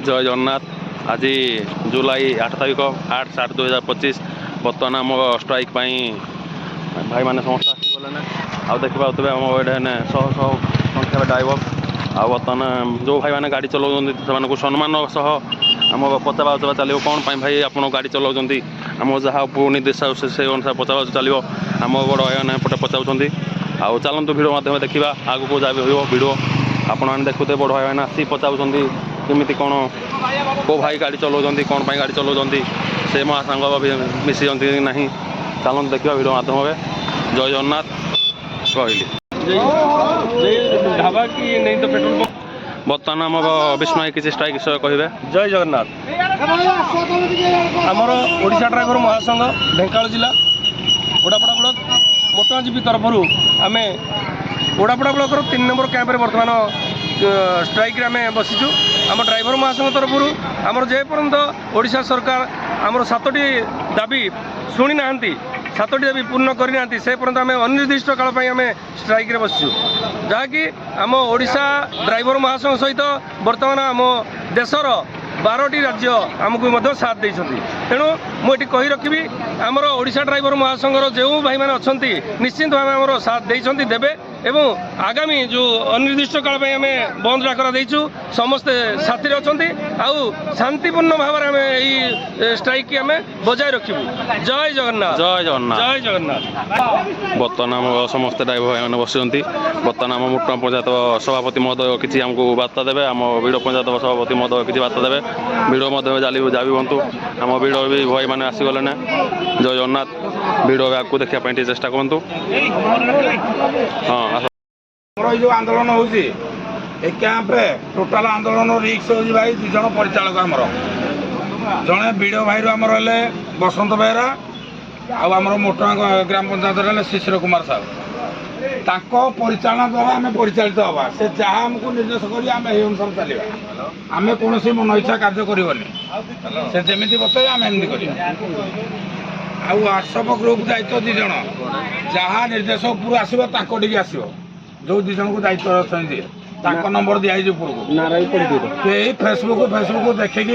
जय जगन्नाथ। आज जुलाई 8 तारीख 8/7/2025 बर्तमान आम स्ट्राइक भाई मैंने समस्त आसीगले आउ देखा पाते आम ये शह शह संख्या ड्राइवर आ बर्तमान जो भाई मैंने गाड़ी चलाऊँ से सम्मान सह आम पचावा चलो कौन भाई आप गाड़ी चलाऊँ आम जहाँ निर्देश से अनुसार पचावा चलो आम बड़ भाई मैंने पटे पचाऊँच आउ चलतु भिड़ मध्यम देखा आगे को जाए भिड़ आपण मैंने देखुते बड़ भाई मैंने आसी पचाऊँच केमी कौन को भाई गाड़ी चलाऊँ कौन गाड़ी चलाऊँ से मो सांग मिसी ना चलते देखा भिड़ मध्यम जय जगन्नाथ कहली ढाबा की नहीं तो पेट्रोल बर्तमान आम विष्णु किसी स्ट्राइक विषय कहे जय जगन्नाथ आमर ओडिशा ड्राइवर महासंघ ढेंकानाल जिला ओडापड़ा ब्लॉक मोटजीपी तरफ आम ओडापड़ा ब्लॉक 3 नंबर कैंप बर्तमान स्ट्राइक आम बसीचु आम ड्राइवर महासंघ तरफ आमर जेपर्यंत ओडिशा सरकार आमर 7टी दाबी शुणी ना 7टी दाबी पूर्ण करना से पर्यंत आम अनिर्दिष्ट काल आम स्ट्राइक रे बसीचु जहाँकि आम ओडिशा ड्राइवर महासंघ सहित बर्तमान आम देशर 12टी राज्य आमको साथ देते तेणु मुझे कही रखी आमर ओडिशा ड्राइवर महासंघर जो भाई मैंने अच्छा निश्चित भाव आम साथ देते देवे एवं आगामी जो अनिर्दिष्ट काल आम बंद डाकरा देचु समस्ते साथी अच्छा आउ शांतिपूर्ण भाव में आम स्ट्राइक की आम बजाय रखू जय जगन्नाथ जय जगन्नाथ जय जगन्नाथ। बर्तमान आम समस्त ड्राइवर भाई मैंने बसुँच बर्तमान आम मुटुआ पंचायत सभापति महोदय किसी आमको बार्ता देवे आम भिड़ पंचायत सभापति महोदय किसी बार्ता देवे भिड़ मध्य जाबी बनतु आम भिड़ भी भाई मैंने आसीगले जय जगन्नाथ भिड़ आगे देखा चेष्टा करूँ हाँ जो आंदोलन हो कैंप टोटाल आंदोलन रिक्स हो भाई 2 जन परिचालक आमर जड़े बीडीओ भाई आमर बसंत बेहरा आमर मोटा ग्राम पंचायत शिशिर कुमार साहू परिचालना द्वारा आम परिचालित हवा से जहाँ आमको निर्देश कर अनुसार चलवा आम कौन मन इच्छा कार्य करनी से जमी बतवे आम एमती कर व्हाट्सएप ग्रुप दायित्व 2 जन जहाँ निर्देश ऊपर आसो जो 2 जन को दायित्व अच्छा नंबर दिखाई ऊपर को फेसबुक देखिए